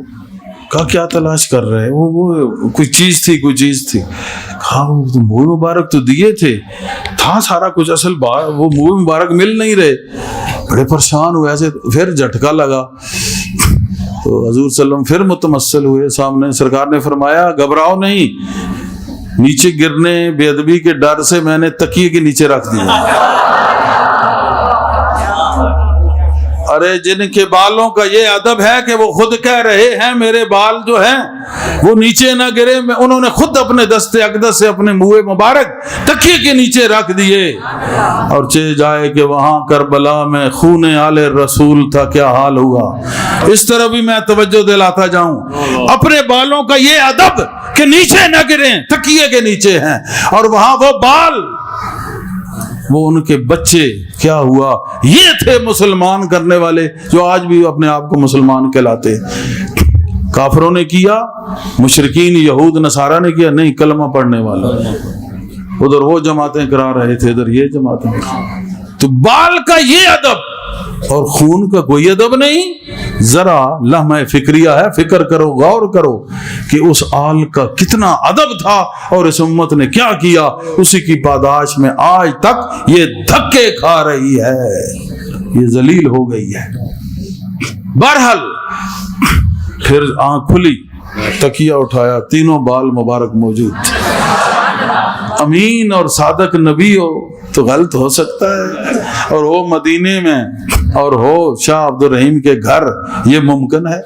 A: کیا تلاش کر رہے، وہ کوئی چیز تھی، ہاں وہ منہ مبارک تو دیے تھا سارا کچھ، اصل وہ منہ مبارک مل نہیں رہے، بڑے پریشان ہوئے، ایسے پھر جھٹکا لگا تو حضور صلی اللہ علیہ وسلم پھر متمثل ہوئے سامنے، سرکار نے فرمایا گھبراؤ نہیں، نیچے گرنے بے ادبی کے ڈر سے میں نے تکیے کے نیچے رکھ دیا، ارے جن کے بالوں کا یہ ادب ہے کہ وہ خود کہہ رہے ہیں میرے بال جو ہیں وہ نیچے نہ گرے، انہوں نے خود اپنے دستے اقدس سے اپنے منہ مبارک تکیے کے نیچے رکھ دیے، اور چہ جائے کہ وہاں کربلا میں خون آل رسول تھا کیا حال ہوا۔ اس طرح بھی میں توجہ دلاتا جاؤں، اپنے بالوں کا یہ ادب کہ نیچے نہ گریں، تکیے کے نیچے ہیں، اور وہاں وہ بال، وہ ان کے بچے، کیا ہوا، یہ تھے مسلمان کرنے والے جو آج بھی اپنے آپ کو مسلمان کہلاتے۔ کافروں نے کیا، مشرکین یہود نصارہ نے کیا نہیں، کلمہ پڑھنے والا، ادھر وہ جماعتیں کرا رہے تھے ادھر یہ جماعتیں، تو بال کا یہ ادب اور خون کا کوئی ادب نہیں۔ ذرا لمحہ فکریہ ہے، فکر کرو، غور کرو کہ اس آل کا کتنا ادب تھا اور اس امت نے کیا کیا، اسی کی پاداش میں آج تک یہ دھکے کھا رہی ہے، یہ ذلیل ہو گئی ہے۔ بہرحال پھر آنکھ کھلی، تکیہ اٹھایا، تینوں بال مبارک موجود تھے۔ امین اور صادق نبی ہو تو غلط ہو سکتا ہے، اور وہ مدینے میں اور ہو شاہ عبد الرحیم کے گھر، یہ ممکن ہے۔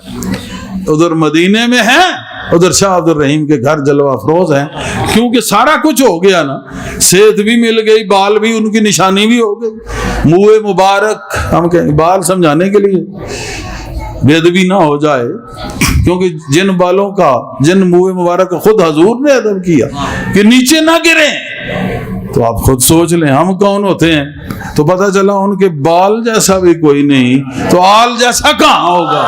A: ادھر مدینے میں ہیں، ادھر شاہ عبد الرحیم کے گھر جلوہ افروز ہیں، کیونکہ سارا کچھ ہو گیا نا، صحت بھی مل گئی، بال بھی ان کی نشانی بھی ہو گئی، منہ مبارک، ہم کہیں بال سمجھانے کے لیے بے ادبی نہ ہو جائے، کیونکہ جن بالوں کا، جن منہ مبارک کا خود حضور نے ادب کیا کہ نیچے نہ گریں، تو آپ خود سوچ لیں ہم کون ہوتے ہیں۔ تو پتہ چلا ان کے بال جیسا بھی کوئی نہیں تو آل جیسا کہاں ہوگا۔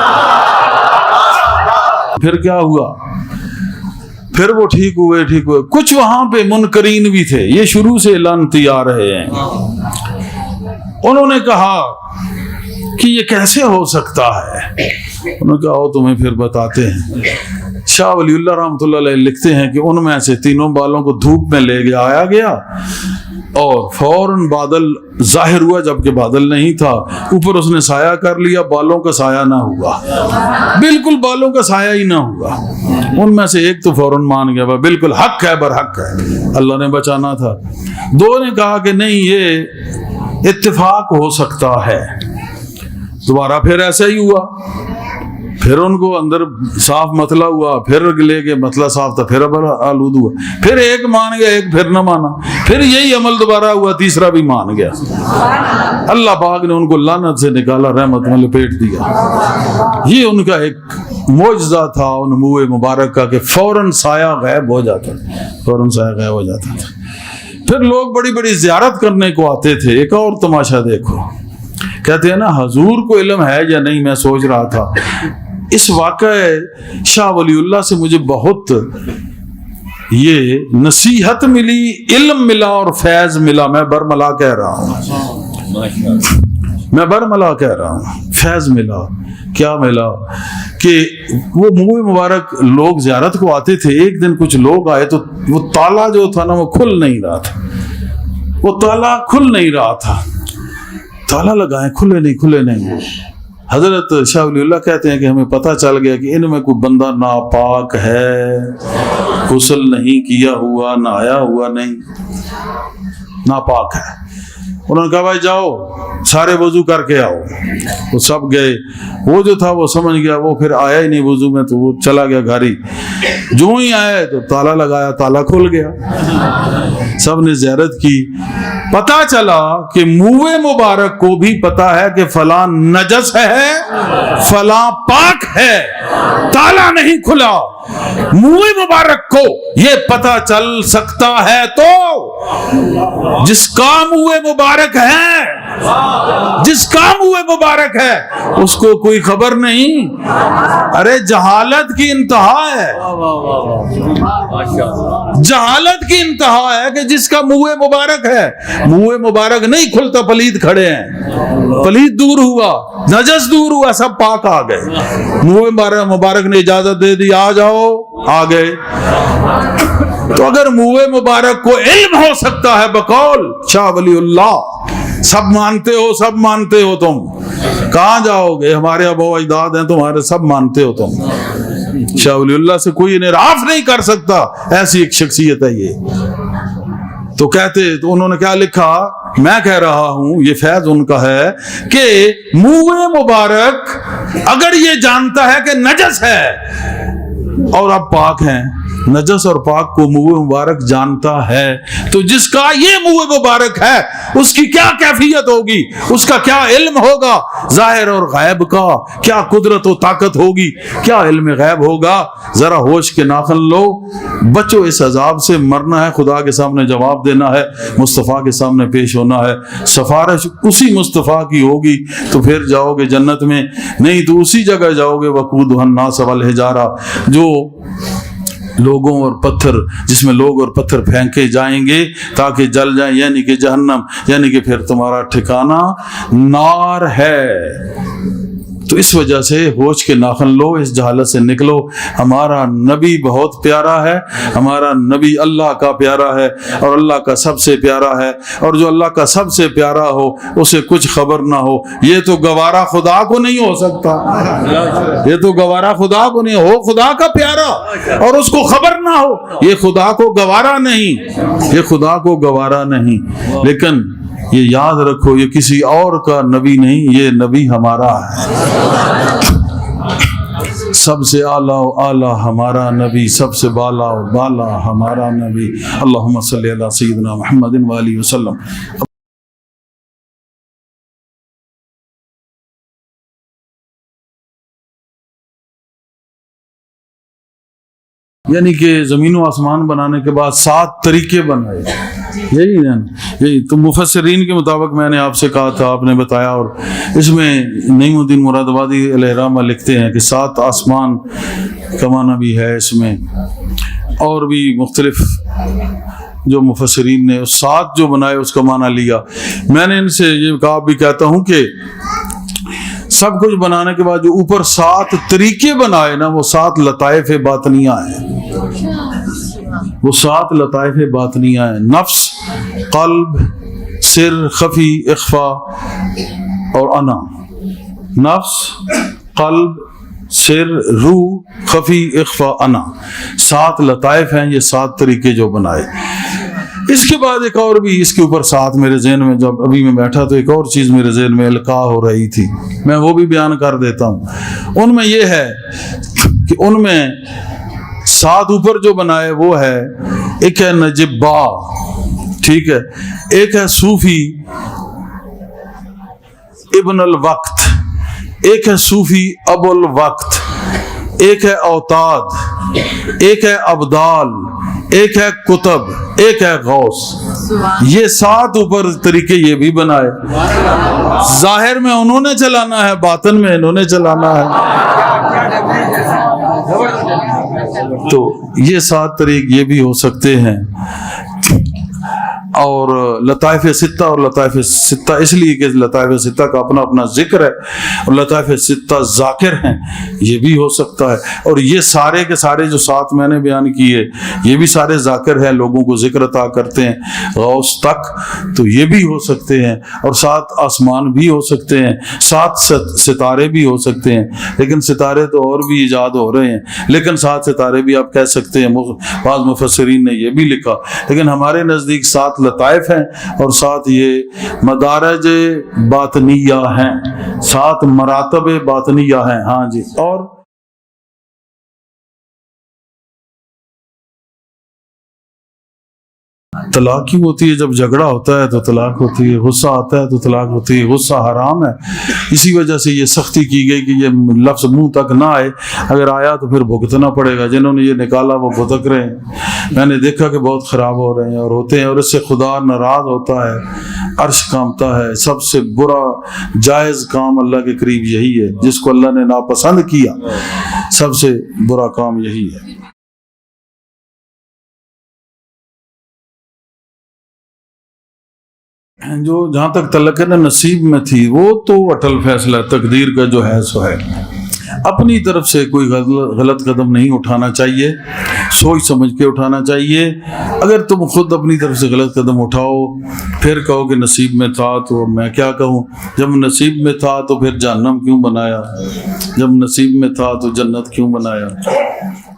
A: پھر کیا ہوا، پھر وہ ٹھیک ہوئے، کچھ وہاں پہ منکرین بھی تھے، یہ شروع سے لعنتی آ رہے ہیں، انہوں نے کہا کہ یہ کیسے ہو سکتا ہے، انہوں نے کہا وہ تمہیں پھر بتاتے ہیں۔ شاہ ولی اللہ رحمۃ اللہ علیہ لکھتے ہیں کہ ان میں سے تینوں بالوں کو دھوپ میں لے آیا گیا، اور فوراً بادل ظاہر ہوا، جبکہ بادل نہیں تھا، اوپر اس نے سایہ کر لیا، بالوں کا سایہ نہ ہوا، بالکل بالوں کا سایہ ہی نہ ہوا۔ ان میں سے ایک تو فوراً مان گیا، بالکل حق ہے، برحق ہے، اللہ نے بچانا تھا۔ دو نے کہا کہ نہیں، یہ اتفاق ہو سکتا ہے۔ دوبارہ پھر ایسا ہی ہوا، پھر ان کو اندر صاف مطلع ہوا، پھر لے کے مطلع صاف تھا، پھر آلود ہوا، پھر ایک مان گیا، ایک پھر نہ مانا، پھر یہی عمل دوبارہ ہوا، تیسرا بھی مان گیا۔ اللہ پاک نے ان کو لعنت سے نکالا، رحمت میں لپیٹ دیا۔ یہ ان کا ایک معجزہ تھا ان منہ مبارک کا کہ فوراً سایہ غائب ہو جاتا تھا، فوراً سایہ غائب ہو جاتا تھا۔ پھر لوگ بڑی بڑی زیارت کرنے کو آتے تھے۔ ایک اور تماشا دیکھو، کہتے ہیں نا حضور کو علم ہے یا نہیں، میں سوچ رہا تھا اس واقعہ شاہ ولی اللہ سے مجھے بہت یہ نصیحت ملی، علم ملا اور فیض ملا۔ میں برملا کہہ رہا ہوں، میں برملا کہہ رہا ہوں، فیض ملا۔ کیا ملا کہ وہ منہ مبارک لوگ زیارت کو آتے تھے، ایک دن کچھ لوگ آئے تو وہ تالا جو تھا نا وہ کھل نہیں رہا تھا، وہ تالا کھل نہیں رہا تھا، تالا لگائیں کھلے نہیں۔ حضرت شاہ ولی اللہ کہتے ہیں کہ ہمیں پتہ چل گیا کہ ان میں کوئی بندہ ناپاک ہے، غسل نہیں کیا ہوا، نہایا ہوا نہیں، ناپاک ہے۔ انہوں نے کہا بھائی جاؤ سارے وضو کر کے آؤ۔ وہ سب گئے، وہ جو تھا وہ سمجھ گیا، وہ پھر آیا ہی نہیں وضو میں، تو وہ چلا گیا گھر ہی۔ جو ہی آیا تو تالا لگایا، تالا کھل گیا۔ سب نے زیارت کی، پتا چلا کہ منہ مبارک کو بھی پتا ہے کہ فلاں نجس ہے، فلاں پاک ہے، تالا نہیں کھلا۔ منہ مبارک کو یہ پتا چل سکتا ہے تو جس کا منہ مبارک ہے، جس کا منہ مبارک ہے اس کو کوئی خبر نہیں۔ ارے جہالت کی انتہا ہے، جہالت کی انتہا ہے کہ جس کا منہ مبارک ہے، منہ مبارک نہیں کھلتا، پلید کھڑے ہیں، پلید دور ہوا، نجس دور ہوا، سب پاک آ گئے۔ منہ مبارک نے اجازت دے دی، آ جاؤ، آ گئے۔ تو اگر منہ مبارک کو علم ہو سکتا ہے بقول شاہ ولی اللہ، سب مانتے ہو تم، کہاں جاؤ گے؟ ہمارے آباء و اجداد ہیں تمہارے، سب مانتے ہو تم۔ شاہ ولی اللہ سے کوئی انحراف نہیں کر سکتا، ایسی ایک شخصیت ہے یہ۔ تو انہوں نے کیا لکھا، میں کہہ رہا ہوں یہ فیض ان کا ہے کہ منہ مبارک اگر یہ جانتا ہے کہ نجس ہے اور اب پاک ہیں، نجس اور پاک کو منہ مبارک جانتا ہے، تو جس کا یہ منہ مبارک ہے اس کی کیا کیفیت ہوگی، اس کا کیا علم ہوگا، ظاہر اور غیب کا کیا قدرت و طاقت ہوگی، کیا علم غیب ہوگا۔ ذرا ہوش کے ناخن لو، بچو اس عذاب سے۔ مرنا ہے، خدا کے سامنے جواب دینا ہے، مصطفیٰ کے سامنے پیش ہونا ہے، سفارش اسی مصطفیٰ کی ہوگی تو پھر جاؤ گے جنت میں، نہیں تو اسی جگہ جاؤ گے وقودھا الناس والحجارہ، جو لوگوں اور پتھر، جس میں لوگ اور پتھر پھینکے جائیں گے تاکہ جل جائیں، یعنی کہ جہنم، یعنی کہ پھر تمہارا ٹھکانہ نار ہے۔ تو اس وجہ سے ہوش کے ناخن لو، اس جہالت سے نکلو۔ ہمارا نبی بہت پیارا ہے، ہمارا نبی اللہ کا پیارا ہے اور اللہ کا سب سے پیارا ہے، اور جو اللہ کا سب سے پیارا ہو اسے کچھ خبر نہ ہو، یہ تو گوارا خدا کو نہیں ہو سکتا، یہ تو گوارا خدا کو نہیں ہو، خدا کا پیارا اور اس کو خبر نہ ہو، یہ خدا کو گوارا نہیں، یہ خدا کو گوارا نہیں۔ لیکن یہ یاد رکھو، یہ کسی اور کا نبی نہیں، یہ نبی ہمارا ہے۔ سب سے اعلیٰ و اعلیٰ ہمارا نبی، سب سے بالا و بالا ہمارا نبی۔ اللہم صلی علی سیدنا محمد وآلہ وسلم۔ یعنی کہ زمین و آسمان بنانے کے بعد 7 طریقے بنائے، یہی تو مفسرین کے مطابق میں نے آپ سے کہا تھا، آپ نے بتایا، اور اس میں نعیم الدین مراد آبادی علیہ الرحمہ لکھتے ہیں کہ 7 آسمان کا معنی بھی ہے اس میں، اور بھی مختلف جو مفسرین نے 7 جو بنائے اس کا معنی لیا۔ میں نے ان سے یہ کہا، بھی کہتا ہوں کہ سب کچھ بنانے کے بعد جو اوپر 7 طریقے بنائے نا، وہ 7 لطائف باطنیہ ہیں، وہ 7 لطائف باطنیہ ہیں، نفس، قلب، سر، خفی، اخفا اور انا۔ نفس، قلب، سر، روح، خفی، اخفا، انا، 7 لطائف ہیں، یہ 7 طریقے جو بنائے۔ اس کے بعد ایک اور بھی اس کے اوپر 7 میرے ذہن میں، جب ابھی میں بیٹھا تو ایک اور چیز میرے ذہن میں القاء ہو رہی تھی، میں وہ بھی بیان کر دیتا ہوں۔ ان میں یہ ہے کہ ان میں 7 اوپر جو بنائے وہ ہے، ایک ہے نجبا، ٹھیک ہے، ایک ہے صوفی ابن الوقت، ایک ہے صوفی ابو الوقت، ایک ہے اوتاد، ایک ہے ابدال، ایک ہے کتب، ایک ہے غوث۔ یہ 7 اوپر طریقے یہ بھی بنائے، ظاہر میں انہوں نے چلانا ہے، باطن میں انہوں نے چلانا ہے۔ تو یہ 7 طریق یہ بھی ہو سکتے ہیں۔ اور لطائف ستہ، اور لطائف ستہ اس لیے کہ لطائف ستہ کا اپنا اپنا ذکر ہے، اور لطائف ستہ ذاکر ہیں، یہ بھی ہو سکتا ہے۔ اور یہ سارے کے سارے جو 7 میں نے بیان کیے یہ بھی سارے ذاکر ہیں، لوگوں کو ذکر عطا کرتے ہیں غوث تک، تو یہ بھی ہو سکتے ہیں۔ اور 7 آسمان بھی ہو سکتے ہیں، 7 ستارے بھی ہو سکتے ہیں، لیکن ستارے تو اور بھی ایجاد ہو رہے ہیں، لیکن 7 ستارے بھی آپ کہہ سکتے ہیں، بعض مفسرین نے یہ بھی لکھا، لیکن ہمارے نزدیک 7 لطائف ہیں اور 7 یہ مدارج باطنیہ ہیں، 7 مراتب باطنیہ ہیں۔ ہاں جی، اور طلاق کیوں ہوتی ہے؟ جب جھگڑا ہوتا ہے تو طلاق ہوتی ہے، غصہ آتا ہے تو طلاق ہوتی ہے، غصہ حرام ہے، اسی وجہ سے یہ سختی کی گئی کہ یہ لفظ منہ تک نہ آئے، اگر آیا تو پھر بھگتنا پڑے گا۔ جنہوں نے یہ نکالا وہ بھٹک رہے ہیں، میں نے دیکھا کہ بہت خراب ہو رہے ہیں اور ہوتے ہیں، اور اس سے خدا ناراض ہوتا ہے، عرش کانپتا ہے۔ سب سے برا جائز کام اللہ کے قریب یہی ہے، جس کو اللہ نے ناپسند کیا سب سے برا کام یہی ہے۔ جو جہاں تک تعلق ہے نا نصیب میں تھی، وہ تو اٹل فیصلہ تقدیر کا جو ہے سو ہے، اپنی طرف سے کوئی غلط قدم نہیں اٹھانا چاہیے، سوچ سمجھ کے اٹھانا چاہیے۔ اگر تم خود اپنی طرف سے غلط قدم اٹھاؤ پھر کہو کہ نصیب میں تھا، تو میں کیا کہوں؟ جب نصیب میں تھا تو پھر جہنم کیوں بنایا؟ جب نصیب میں تھا تو جنت کیوں بنایا؟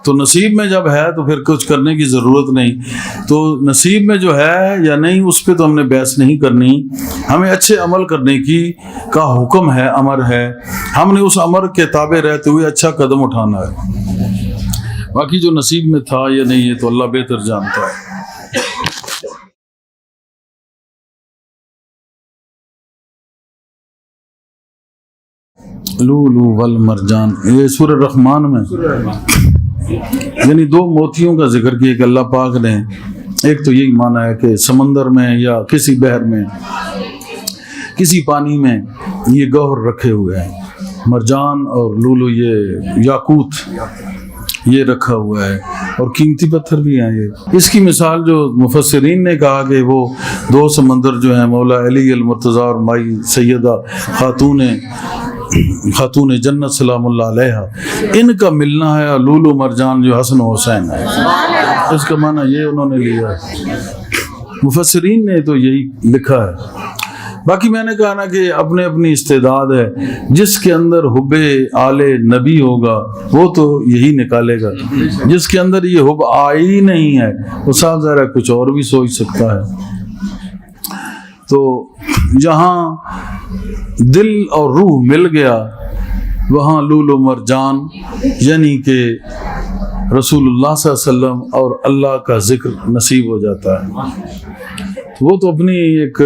A: تو نصیب میں جب ہے تو پھر کچھ کرنے کی ضرورت نہیں۔ تو نصیب میں جو ہے یا نہیں اس پہ تو ہم نے بحث نہیں کرنی، ہمیں اچھے عمل کرنے کی کا حکم ہے، امر ہے، ہم نے اس امر کے تابع رہتے ہوئے اچھا قدم اٹھانا ہے۔ باقی جو نصیب میں تھا یا نہیں یہ تو اللہ بہتر جانتا ہے۔ لولو والمرجان، یہ سورہ رحمان میں یعنی 2 موتیوں کا ذکر کیا کہ اللہ پاک نے، ایک تو یہی معنی ہے کہ سمندر میں یا کسی بحر میں کسی پانی میں یہ گوہر رکھے ہوئے ہیں، مرجان اور لولو یہ یاقوت یہ رکھا ہوا ہے، اور قیمتی پتھر بھی ہیں یہ۔ اس کی مثال جو مفسرین نے کہا کہ وہ 2 سمندر جو ہیں مولا علی المرتضیٰ اور مائی سیدہ خاتون جنت سلام اللہ علیہ، ان کا ملنا ہے، لولو مرجان جو حسن و حسین ہے، اس کا معنی یہ انہوں نے لیا ہے، مفسرین نے تو یہی لکھا ہے۔ باقی میں نے کہا نا کہ اپنے اپنی استعداد ہے، جس کے اندر حب آل نبی ہوگا وہ تو یہی نکالے گا، جس کے اندر یہ حب آئی نہیں ہے وہ صاحب ذرا کچھ اور بھی سوچ سکتا ہے۔ تو جہاں دل اور روح مل گیا وہاں لولو مرجان، یعنی کہ رسول اللہ صلی اللہ علیہ وسلم اور اللہ کا ذکر نصیب ہو جاتا ہے۔ وہ تو اپنی ایک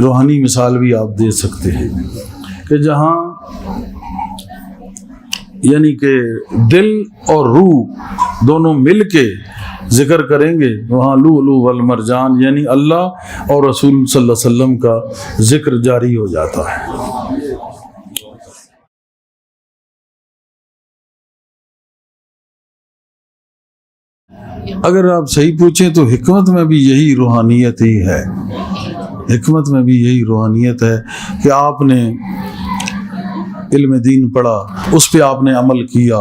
A: روحانی مثال بھی آپ دے سکتے ہیں کہ جہاں یعنی کہ دل اور روح دونوں مل کے ذکر کریں گے وہاں لولو والمرجان یعنی اللہ اور رسول صلی اللہ علیہ وسلم کا ذکر جاری ہو جاتا ہے۔ اگر آپ صحیح پوچھیں تو حکمت میں بھی یہی روحانیت ہی ہے، حکمت میں بھی یہی روحانیت ہے کہ آپ نے علم دین پڑھا، اس پہ آپ نے عمل کیا،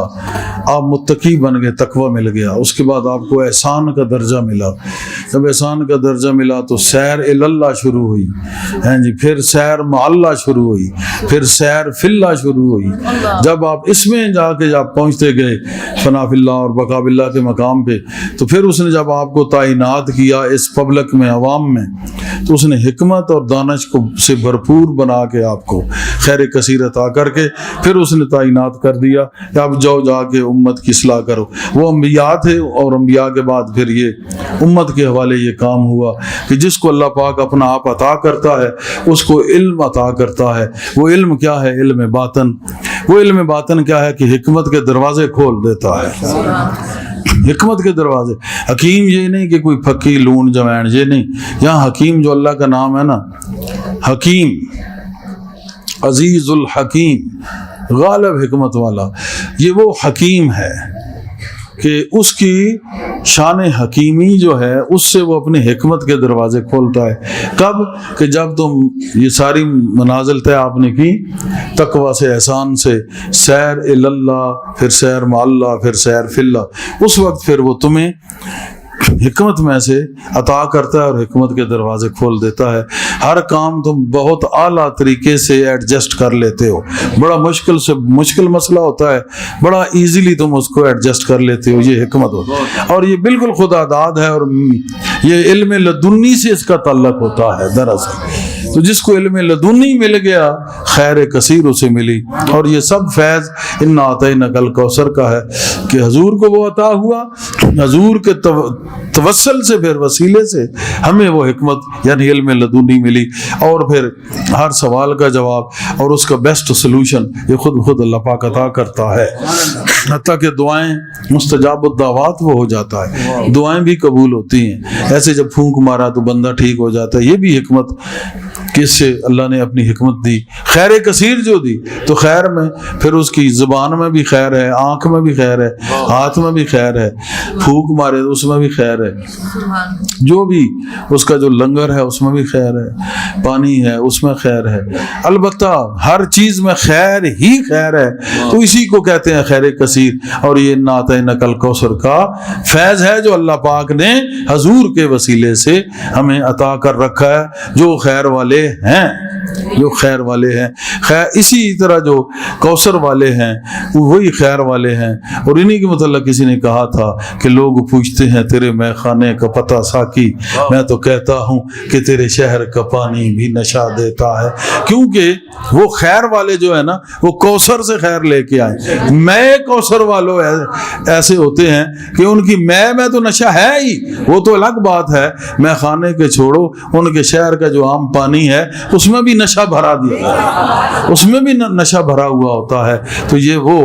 A: آپ متقی بن گئے، تقوی مل گیا، اس کے بعد آپ کو احسان کا درجہ ملا، جب احسان کا درجہ ملا تو سیر اللہ شروع ہوئی، ہیں جی، پھر سیر مع اللہ شروع ہوئی، پھر سیر فی اللہ شروع ہوئی۔ جب آپ اس میں جا کے جب پہنچتے گئے فنا فی اللہ اور بقا باللہ کے مقام پہ، تو پھر اس نے جب آپ کو تعینات کیا اس پبلک میں، عوام میں، تو اس نے حکمت اور دانش کو سے بھرپور بنا کے آپ کو خیر کثیر عطا کر کے پھر اس نے تعینات کر دیا کہ آپ جاؤ جا کے امت کی اصلاح کرو۔ وہ انبیاء تھے اور انبیاء کے بعد پھر یہ امت کے حوالے یہ کام ہوا کہ جس کو اللہ پاک اپنا آپ عطا کرتا ہے اس کو علم عطا کرتا ہے۔ وہ علم کیا ہے؟ علم باطن۔ وہ علم باطن کیا ہے کہ حکمت کے دروازے کھول دیتا ہے، حکمت کے دروازے۔ حکیم یہ نہیں کہ کوئی پھکی لون جوین، یہ نہیں، یہاں حکیم جو اللہ کا نام ہے نا، حکیم، عزیز الحکیم، غالب حکمت والا، یہ وہ حکیم ہے کہ اس کی شان حکیمی جو ہے اس سے وہ اپنی حکمت کے دروازے کھولتا ہے. کب کہ جب تم یہ ساری منازل طے آپ نے کی تقوی سے, احسان سے, سیر اللہ, پھر سیر مع اللہ, پھر سیر فی اللہ, اس وقت پھر وہ تمہیں حکمت میں سے عطا کرتا ہے اور حکمت کے دروازے کھول دیتا ہے. ہر کام تم بہت اعلیٰ طریقے سے ایڈجسٹ کر لیتے ہو. بڑا مشکل سے مشکل مسئلہ ہوتا ہے, بڑا ایزیلی تم اس کو ایڈجسٹ کر لیتے ہو. یہ حکمت ہوتا ہے اور یہ بالکل خدا داد ہے, اور یہ علم لدنی سے اس کا تعلق ہوتا ہے دراصل. تو جس کو علم لدنی مل گیا خیر کثیر اسے ملی. اور یہ سب فیض انا اعطیناک الکوثر کا ہے کہ حضور کو وہ عطا ہوا, حضور کے توسل سے, پھر وسیلے سے ہمیں وہ حکمت یعنی علم لدنی ملی, اور پھر ہر سوال کا جواب اور اس کا بیسٹ سلوشن یہ خود اللہ پاک عطا کرتا ہے. حتیٰ کہ دعائیں مستجاب الدعوات وہ ہو جاتا ہے, دعائیں بھی قبول ہوتی ہیں. ایسے جب پھونک مارا تو بندہ ٹھیک ہو جاتا ہے. یہ بھی حکمت کس سے اللہ نے اپنی حکمت دی, خیر کثیر جو دی, تو خیر میں پھر اس کی زبان میں بھی خیر ہے, آنکھ میں بھی خیر ہے, ہاتھ میں بھی خیر ہے, پھونک مارے تو اس میں بھی خیر ہے, جو بھی اس کا جو لنگر ہے اس میں بھی خیر ہے, پانی ہے اس میں خیر ہے. البتہ ہر چیز میں خیر ہی خیر ہے, تو اسی کو کہتے ہیں خیر کثیر. اور یہ انا اعطیناک الکوثر کا فیض ہے جو اللہ پاک نے حضور کے وسیلے سے ہمیں عطا کر رکھا ہے, جو خیر والے ہیں, جو خیر والے ہیں. خیر اسی طرح جو کوثر والے ہیں وہی خیر والے ہیں. اور انہی کے متعلق کسی نے کہا تھا کہ لوگ پوچھتے ہیں تیرے میں خانے کا پتہ ساقی, میں تو کہتا ہوں کہ تیرے شہر کا پانی بھی نشہ دیتا ہے. کیونکہ وہ خیر والے جو ہے نا وہ کوثر سے خیر لے کے آئے. میں کوثر والوں ایسے ہوتے ہیں کہ ان کی میں تو نشہ ہے ہی, وہ تو الگ بات ہے. میں خانے کے چھوڑو, ان کے شہر کا جو عام پانی ہے اس میں بھی نشہ بھرا دیا ہے, اس میں بھی نشہ بھرا ہوا ہوتا ہے. تو یہ وہ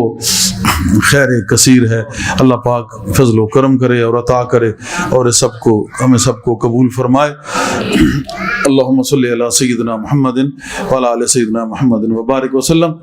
A: خیر کثیر ہے. اللہ پاک فضل و کرم کرے اور عطا کرے اور سب کو ہمیں سب کو قبول فرمائے. اللہم صلی علی سیدنا محمد وعلی آل سیدنا محمد وبارک وسلم.